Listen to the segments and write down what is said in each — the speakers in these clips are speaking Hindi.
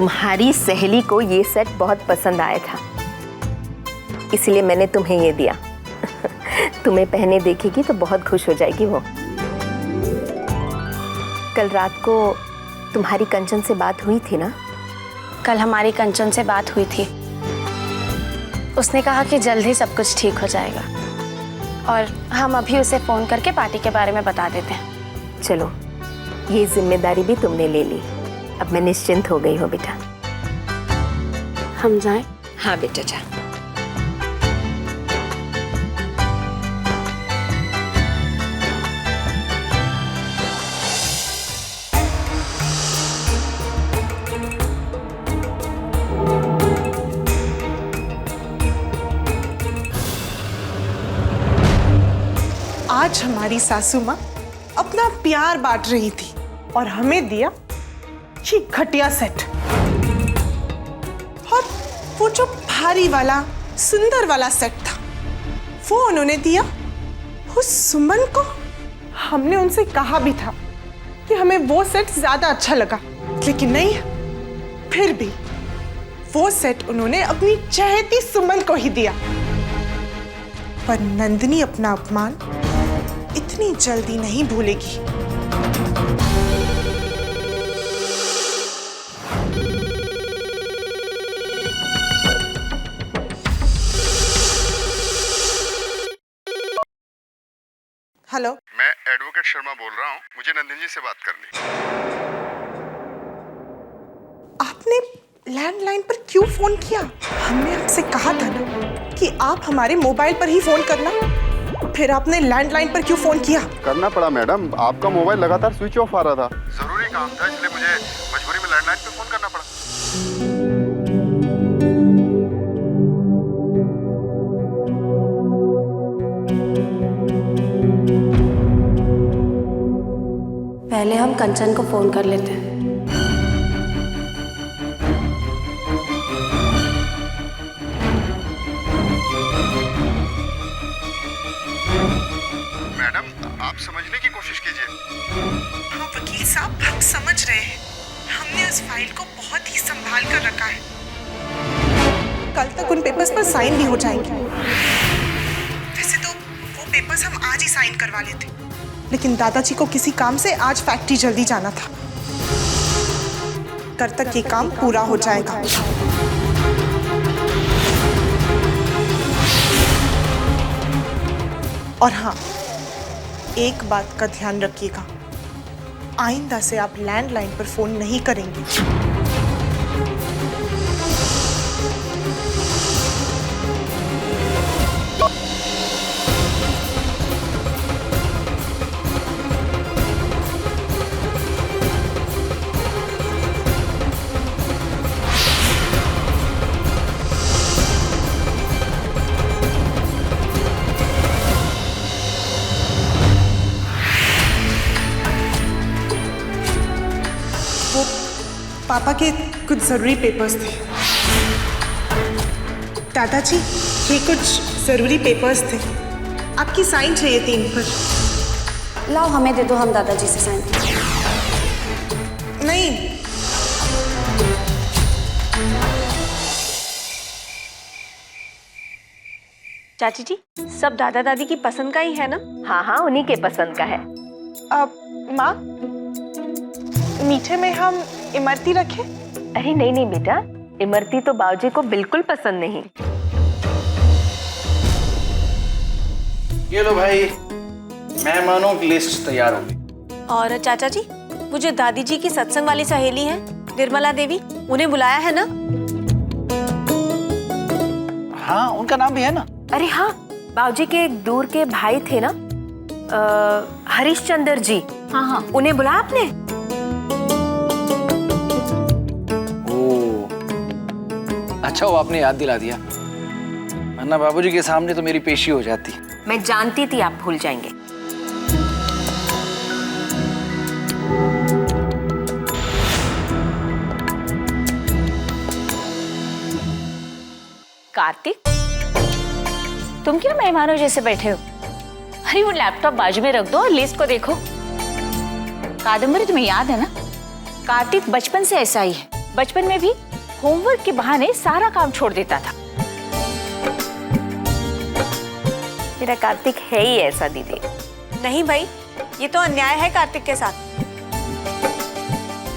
तुम्हारी सहेली को ये सेट बहुत पसंद आया था, इसलिए मैंने तुम्हें ये दिया। तुम्हें पहने देखेगी तो बहुत खुश हो जाएगी वो। कल रात को तुम्हारी कंचन से बात हुई थी ना? कल हमारी कंचन से बात हुई थी। उसने कहा कि जल्द ही सब कुछ ठीक हो जाएगा और हम अभी उसे फोन करके पार्टी के बारे में बता देते हैं। चलो, ये जिम्मेदारी भी तुमने ले ली। अब मैं निश्चिंत हो गई हूँ बेटा। हम जाएं? हाँ बेटा जा। आज हमारी सासू माँ अपना प्यार बांट रही थी और हमें दिया ये घटिया सेट। और वो जो भारी वाला सुंदर वाला सेट था वो उन्होंने दिया उस सुमन को। हमने उनसे कहा भी था कि हमें वो सेट ज्यादा अच्छा लगा, लेकिन नहीं, फिर भी वो सेट उन्होंने अपनी चहेती सुमन को ही दिया। पर नंदिनी अपना अपमान इतनी जल्दी नहीं भूलेगी। हेलो, मैं एडवोकेट शर्मा बोल रहा हूँ, मुझे नंदिनी जी से बात करनी। आपने लैंडलाइन पर क्यों फोन किया? हमने आपसे कहा था ना कि आप हमारे मोबाइल पर ही फोन करना, फिर आपने लैंडलाइन पर क्यों फोन किया? करना पड़ा मैडम, आपका मोबाइल लगातार स्विच ऑफ आ रहा था। जरूरी काम था, इसलिए मुझे मजबूरी में लैंडलाइन पे फोन करना पड़ा। पहले हम कंचन को फोन कर लेते हैं। मैडम, आप समझने की कोशिश कीजिए। हाँ वकील साहब, हम समझ रहे हैं। हमने उस फाइल को बहुत ही संभाल कर रखा है। कल तक उन पेपर्स पर साइन भी हो जाएंगे। वैसे तो वो पेपर्स हम आज ही साइन करवा लेते, लेकिन दादाजी को किसी काम से आज फैक्ट्री जल्दी जाना था। कल तक ये काम पूरा हो जाएगा। और हाँ, एक बात का ध्यान रखिएगा, आइंदा से आप लैंडलाइन पर फोन नहीं करेंगे। पापा के कुछ जरूरी पेपर्स थे। दादाजी, ये कुछ जरूरी पेपर्स थे, आपकी साइन चाहिए थी इन पर। लाओ, हमें दे दो, हम दादाजी से साइन। नहीं, चाची जी, सब दादा दादी की पसंद का ही है ना? हाँ हाँ, उन्हीं के पसंद का है। माँ, मीठे में हम इमरती रखें? अरे नहीं नहीं बेटा, इमरती तो बाबूजी को बिल्कुल पसंद नहीं। ये लो भाई, मेहमानों की लिस्ट तैयार होगी। और चाचा जी, वो जो दादी जी की सत्संग वाली सहेली है निर्मला देवी, उन्हें बुलाया है ना? हाँ, उनका नाम भी है ना। अरे हाँ, बाबूजी के एक दूर के भाई थे ना, हरीशचंद्र जी। हाँ हाँ, उन्हें बुलाया आपने? अच्छा वो आपने याद दिला दिया, वरना बाबूजी के सामने तो मेरी पेशी हो जाती। मैं जानती थी आप भूल जाएंगे। कार्तिक, तुम क्यों मेहमानों जैसे बैठे हो? अरे वो लैपटॉप बाजू में रख दो और लिस्ट को देखो। कादम्बरी, तुम्हें याद है ना, कार्तिक बचपन से ऐसा ही है, बचपन में भी होमवर्क के बहाने सारा काम छोड़ देता था। मेरा कार्तिक है ही ऐसा दीदी। नहीं भाई, ये तो अन्याय है कार्तिक के साथ।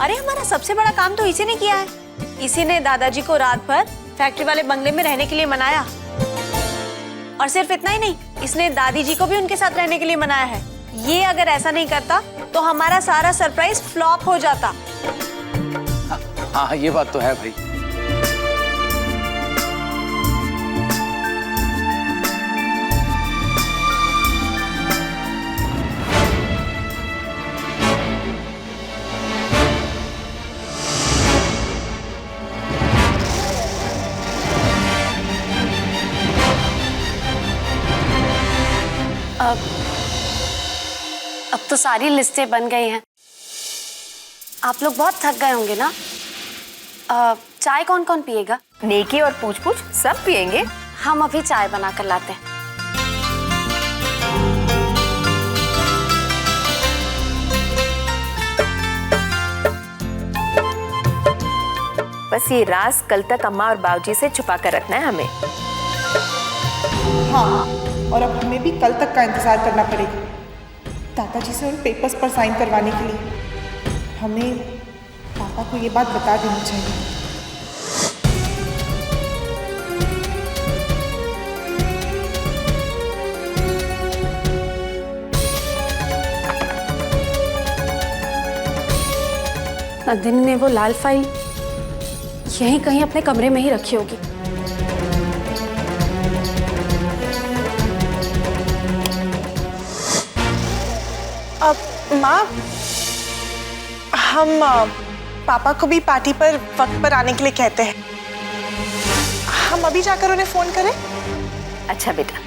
अरे हमारा सबसे बड़ा काम तो इसी ने किया है। इसी ने दादाजी को रात भर फैक्ट्री वाले बंगले में रहने के लिए मनाया। और सिर्फ इतना ही नहीं, इसने दादी जी को भी उनके साथ रहने के लिए मनाया है। ये अगर ऐसा नहीं करता तो हमारा सारा सरप्राइज फ्लॉप हो जाता। हाँ ये बात तो है भाई। अब तो सारी लिस्टें बन गई हैं। आप लोग बहुत थक गए होंगे ना। चाय कौन कौन पिएगा? नेकी और पूछ पूछ सब पियेंगे। हम अभी चाय बना कर लाते हैं। बस ये राज कल तक अम्मा और बाबूजी से छुपा कर रखना है हमें। हाँ, और अब हमें भी कल तक का इंतजार करना पड़ेगा दादाजी से उन पेपर्स पर साइन करवाने के लिए। हमें पापा को ये बात बता देनी चाहिए। नंदिनी ने वो लाल फाइल यहीं कहीं अपने कमरे में ही रखी होगी। अब माँ, हम पापा को भी पार्टी पर वक्त पर आने के लिए कहते हैं। हम अभी जाकर उन्हें फोन करें? अच्छा बेटा।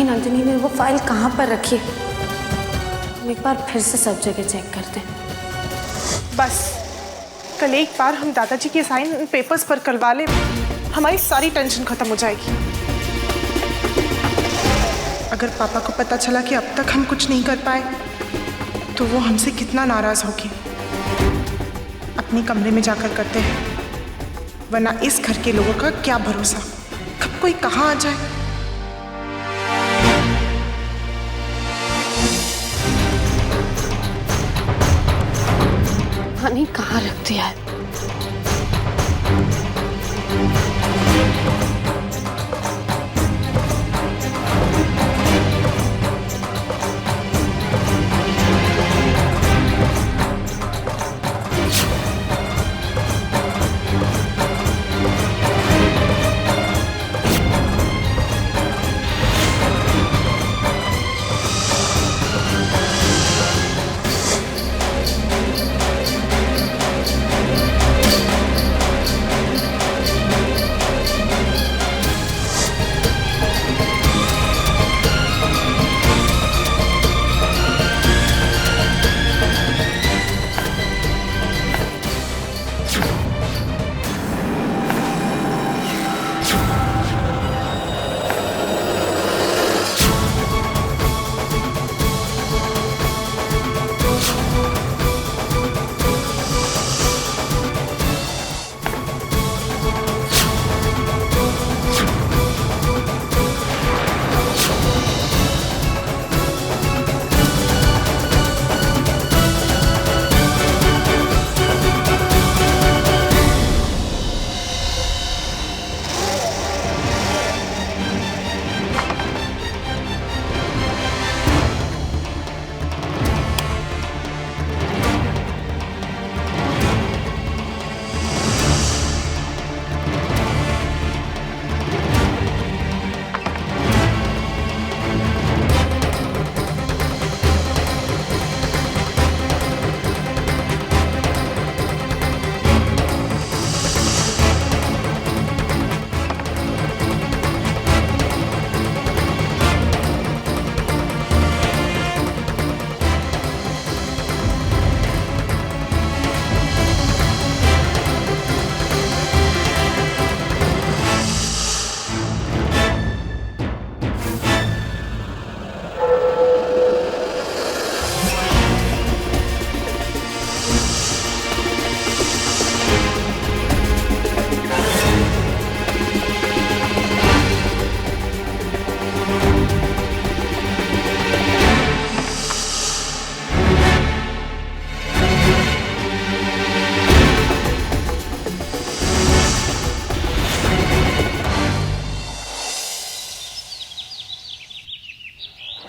नंदिनी ने वो फाइल कहाँ पर रखी है? हम एक बार फिर से सब जगह चेक करते हैं। बस कल एक बार हम दादाजी के साइन उन पेपर्स पर करवा ले, हमारी सारी टेंशन खत्म हो जाएगी। अगर पापा को पता चला कि अब तक हम कुछ नहीं कर पाए तो वो हमसे कितना नाराज होगी। अपने कमरे में जाकर करते हैं, वरना इस घर के लोगों का क्या भरोसा, कब कोई कहाँ आ जाए। पानी कहाँ रख दिया है?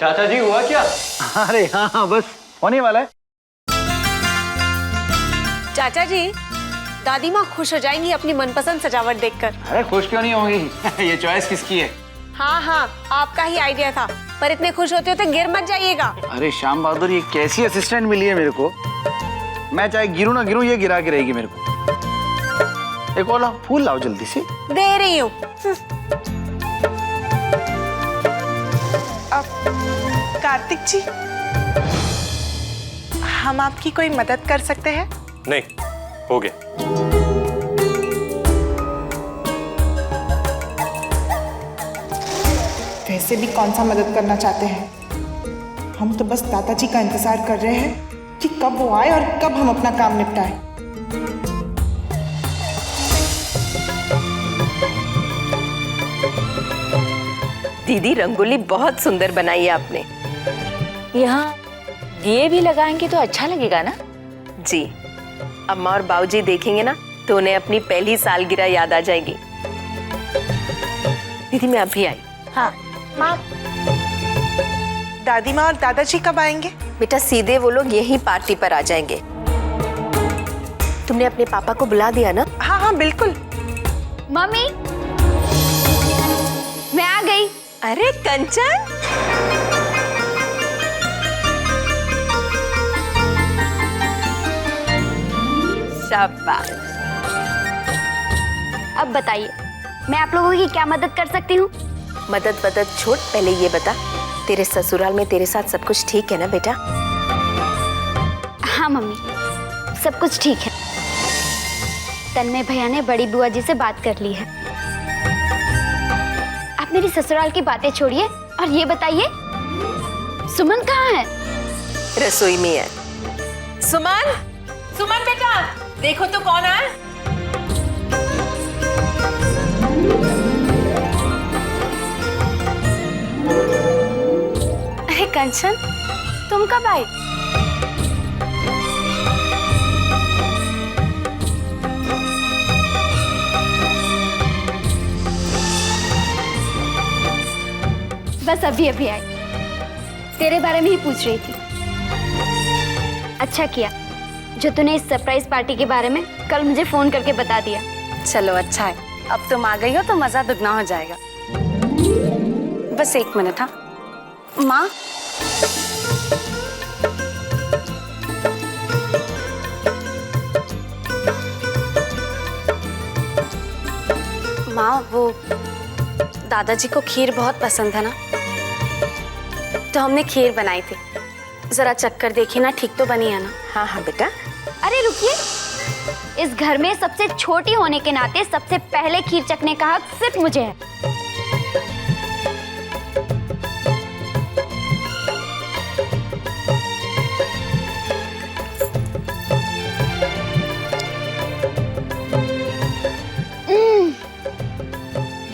चाचा जी हुआ क्या? अरे हाँ बस होने वाला है। चाचा जी, दादी माँ खुश हो जाएंगी अपनी मनपसंद सजावट देखकर। अरे खुश क्यों नहीं होगी? ये चॉइस किसकी है? हाँ हाँ, आपका ही आइडिया था, पर इतने खुश होते होते गिर मत जाइएगा। अरे श्याम बहादुर, ये कैसी असिस्टेंट मिली है मेरे को? मैं चाहे गिरूं ना गिरूं, ये गिरा के रहेगी मेरे को। एक और लाओ, फूल लाओ जल्दी से। दे रही हूँ। कार्तिक जी, हम आपकी कोई मदद कर सकते हैं? नहीं, हो गया। वैसे भी कौन सा मदद करना चाहते हैं? हम तो बस दादाजी का इंतजार कर रहे हैं कि कब वो आए और कब हम अपना काम निपटाएं। दीदी, रंगोली बहुत सुंदर बनाई है आपने। यहाँ दिए भी लगाएंगे तो अच्छा लगेगा ना? जी, अम्मा और बाबूजी देखेंगे ना तो उन्हें अपनी पहली सालगिरह याद आ जाएगी। दीदी, मैं अभी आई। हाँ माँ, दादी माँ और दादाजी कब आएंगे? बेटा, सीधे वो लोग यही पार्टी पर आ जाएंगे। तुमने अपने पापा को बुला दिया ना? हाँ हाँ बिल्कुल। मम्मी, मैं आ गई। अरे कंचन, शाबाश। अब बताइए, मैं आप लोगों की क्या मदद कर सकती हूँ? मदद छोड़, पहले ये बता, तेरे ससुराल में तेरे साथ सब कुछ ठीक है ना बेटा? हाँ मम्मी, सब कुछ ठीक है। तन्मय भैया ने बड़ी बुआ जी से बात कर ली है। आप मेरी ससुराल की बातें छोड़िए और ये बताइए, सुमन कहाँ है? रसोई में है। सुमन, सुमन बेटा, देखो तो कौन है। अरे कंचन, तुम कब आई? बस अभी अभी आई, तेरे बारे में ही पूछ रही थी। अच्छा किया जो तूने इस सरप्राइज पार्टी के बारे में कल मुझे फोन करके बता दिया। चलो अच्छा है, अब तुम आ गई हो तो मजा दुगना हो जाएगा। बस एक मिनट। हाँ माँ, माँ वो दादाजी को खीर बहुत पसंद है ना, तो हमने खीर बनाई थी। जरा चक्कर देखिए ना, ठीक तो बनी है ना? हाँ हाँ बेटा। अरे रुकिए, इस घर में सबसे छोटी होने के नाते सबसे पहले खीर चखने का हक सिर्फ मुझे है।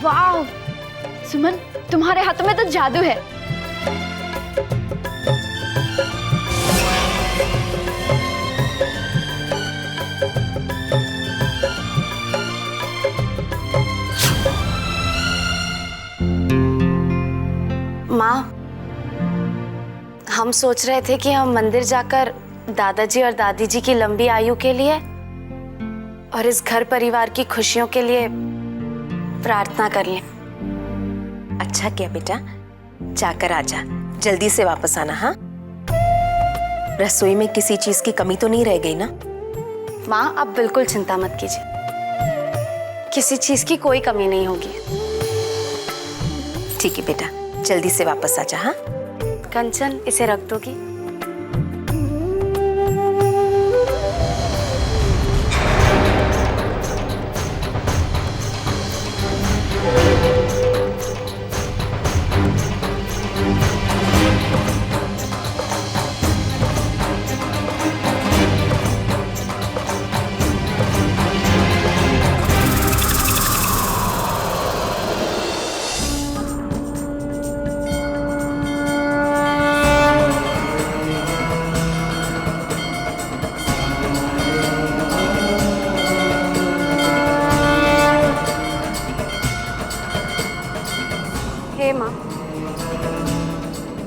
वाह सुमन, तुम्हारे हाथों में तो जादू है। माँ, हम सोच रहे थे कि हम मंदिर जाकर दादाजी और दादी जी की लंबी आयु के लिए और इस घर परिवार की खुशियों के लिए प्रार्थना कर लें। अच्छा किया बेटा, जाकर आजा, जल्दी से वापस आना। हाँ, रसोई में किसी चीज की कमी तो नहीं रह गई ना? माँ, आप बिल्कुल चिंता मत कीजिए, किसी चीज की कोई कमी नहीं होगी। ठीक है बेटा, जल्दी से वापस आजा। हाँ कंचन, इसे रख दोगी?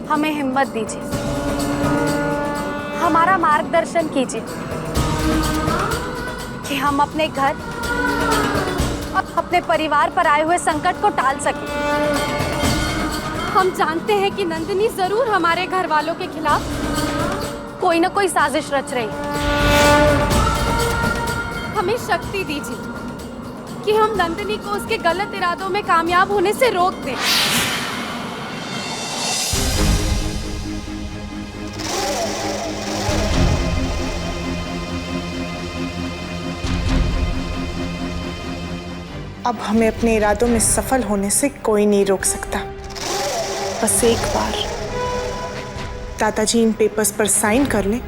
हमें हिम्मत दीजिए, हमारा मार्गदर्शन कीजिए कि हम अपने घर और अपने परिवार पर आए हुए संकट को टाल सकें। हम जानते हैं कि नंदिनी जरूर हमारे घर वालों के खिलाफ कोई ना कोई साजिश रच रही है। हमें शक्ति दीजिए कि हम नंदिनी को उसके गलत इरादों में कामयाब होने से रोक दें। अब हमें अपने इरादों में सफल होने से कोई नहीं रोक सकता। बस एक बार दादाजी इन पेपर्स पर साइन कर लें,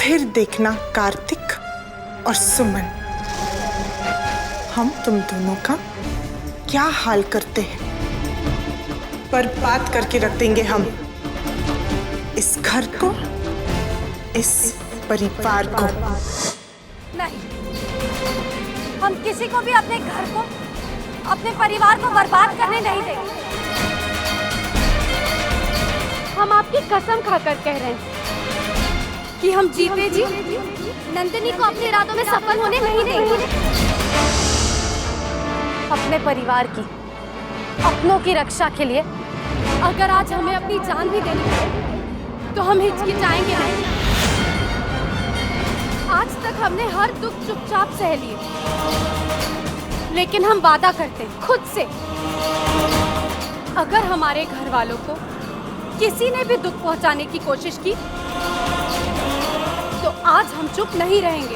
फिर देखना कार्तिक और सुमन हम तुम दोनों का क्या हाल करते हैं। बर्बाद करके रख देंगे हम इस घर को, इस परिवार को। नहीं, हम किसी को भी अपने घर को, अपने परिवार को बर्बाद करने नहीं देंगे। हम आपकी कसम खाकर कह रहे हैं कि हम जीते जी नंदिनी को अपने इरादों में सफल होने नहीं देंगे। अपने परिवार की, अपनों की रक्षा के लिए अगर आज हमें अपनी जान भी देनी पड़े तो हम हिचकिचाएंगे नहीं। आज तक हमने हर दुख चुपचाप सह लिए, लेकिन हम वादा करते हैं खुद से, अगर हमारे घर वालों को किसी ने भी दुख पहुंचाने की कोशिश की तो आज हम चुप नहीं रहेंगे।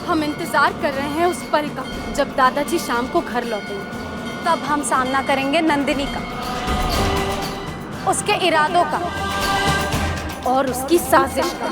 हम इंतजार कर रहे हैं उस पल का जब दादाजी शाम को घर लौटेंगे। तब हम सामना करेंगे नंदिनी का, उसके इरादों का और उसकी साजिश का।